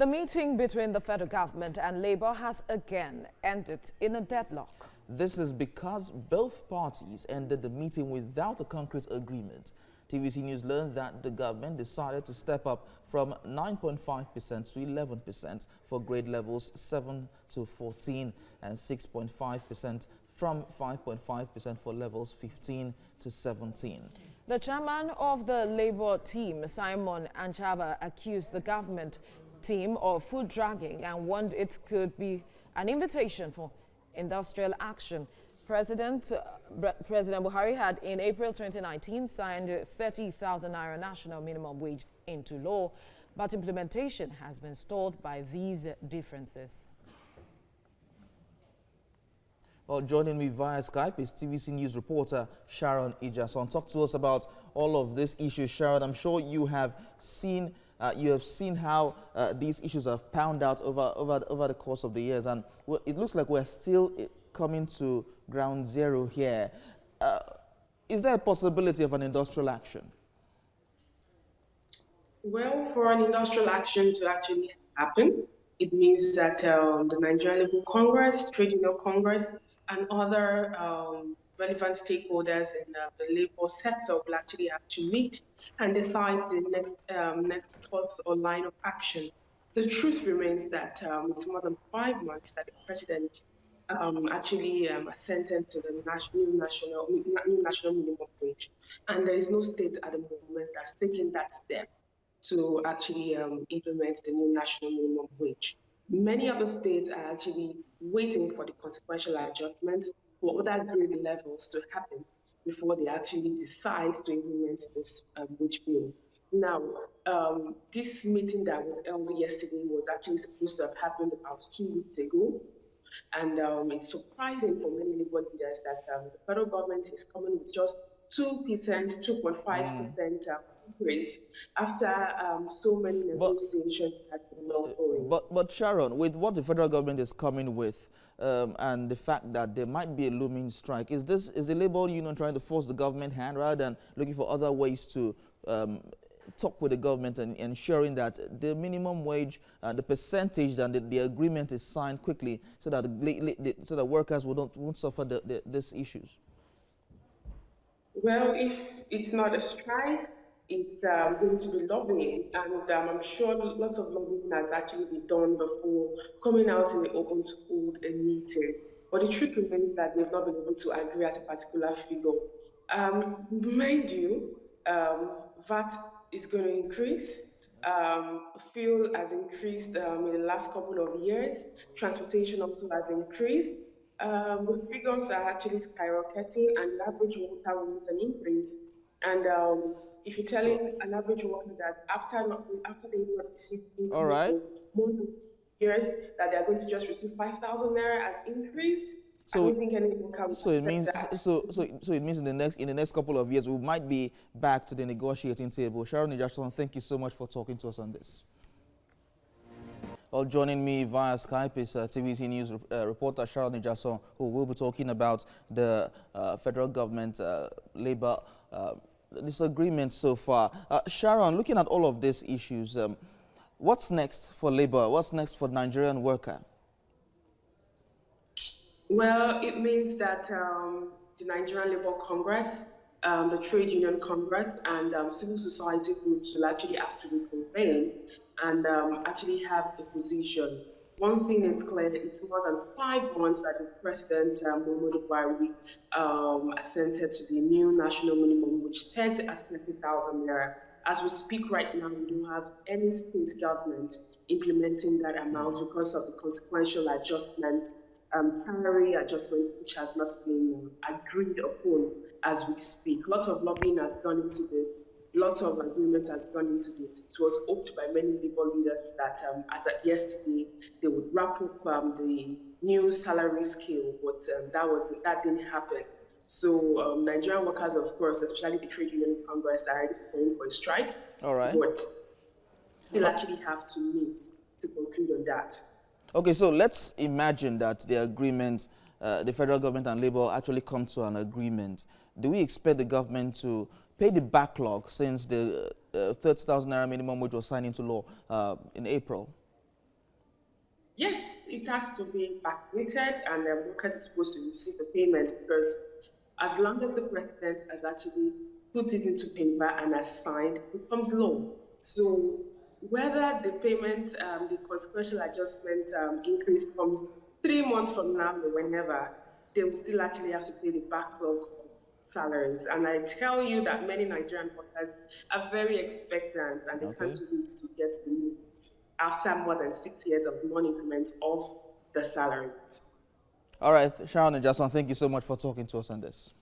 The meeting between the federal government and Labour has again ended in a deadlock. This is because both parties ended the meeting without a concrete agreement. TVC News learned that the government decided to step up from 9.5% to 11% for grade levels 7 to 14 and 6.5% from 5.5% for levels 15 to 17. The chairman of the Labour team, Simon Anchava, accused the government team of foot dragging and warned it could be an invitation for industrial action. President Buhari had in April 2019 signed 30,000 naira national minimum wage into law, but implementation has been stalled by these differences. Well, joining me via Skype is TVC News reporter Sharon Ijason. Talk to us about all of these issues, Sharon. I'm sure you have seen how these issues have pounded out over the course of the years, and it looks like we're still coming to ground zero here. Is there a possibility of an industrial action? Well, for an industrial action to actually happen, it means that the Nigerian Labour Congress, Trade Union Congress, and other relevant stakeholders in the labour sector will actually have to meet and decide the next course or line of action. The truth remains that it's more than 5 months that the president actually assented to the new national minimum wage, and there is no state at the moment that's taking that step to actually implement the new national minimum wage. Many other states are actually waiting for the consequential adjustments for other grade levels to happen before they actually decide to implement this wage bill. Now, this meeting that was held yesterday was actually supposed to have happened about 2 weeks ago. And it's surprising for many Labour leaders that the federal government is coming with just 2%, 2.5% increase after so many negotiations had been ongoing. But Sharon, with what the federal government is coming with and the fact that there might be a looming strike, is the Labour Union trying to force the government hand rather than looking for other ways to talk with the government and ensuring that the minimum wage, the percentage that the agreement is signed quickly so that workers won't suffer these issues? Well, if it's not a strike, it's going to be lobbying, and I'm sure lots of lobbying has actually been done before coming out in the open to hold a meeting. But the truth remains that they've not been able to agree at a particular figure. Mind you, VAT is going to increase. Fuel has increased in the last couple of years. Transportation also has increased. The figures are actually skyrocketing, and the average worker will need an increase. And if you're telling an average worker that after they receive more than years that they're going to just receive 5,000 naira as increase, I don't think any worker will that. So it means in the next couple of years we might be back to the negotiating table. Sharon Ijason, thank you so much for talking to us on this. Well, joining me via Skype is TVC News reporter Sharon Ijason, who will be talking about the federal government Labour disagreement so far. Sharon, looking at all of these issues, what's next for Labour? What's next for the Nigerian worker? Well, it means that the Nigerian Labour Congress, the Trade Union Congress, and civil society groups will actually have to reconvene and actually have a position. One thing is clear, it's more than 5 months that the President Muhammadu Buhari assented to the new national minimum, which pegged at 30,000 naira. As we speak right now, we don't have any state government implementing that amount because of the consequential adjustment, salary adjustment, which has not been agreed upon as we speak. Lots of lobbying has gone into this. Lots of agreement has gone into it. It was hoped by many Labour leaders that as of yesterday, they would wrap up the new salary scale, but that didn't happen. So Nigerian workers, of course, especially the Trade Union Congress, are already preparing for a strike. All right. But still actually have to meet to conclude on that. Okay, so let's imagine that the agreement, the federal government and Labour actually come to an agreement. Do we expect the government to pay the backlog since the 30,000 naira minimum wage was signed into law in April? Yes, it has to be backdated, and the workers are supposed to receive the payment, because as long as the president has actually put it into paper and has signed, it becomes law. So whether the payment, the consequential adjustment increase comes 3 months from now or whenever, they will still actually have to pay the backlog of salaries. And I tell you that many Nigerian workers are very expectant, and they can't wait to get the news after more than 6 years of non-increment of the salary. All right, Sharon and Jason, thank you so much for talking to us on this.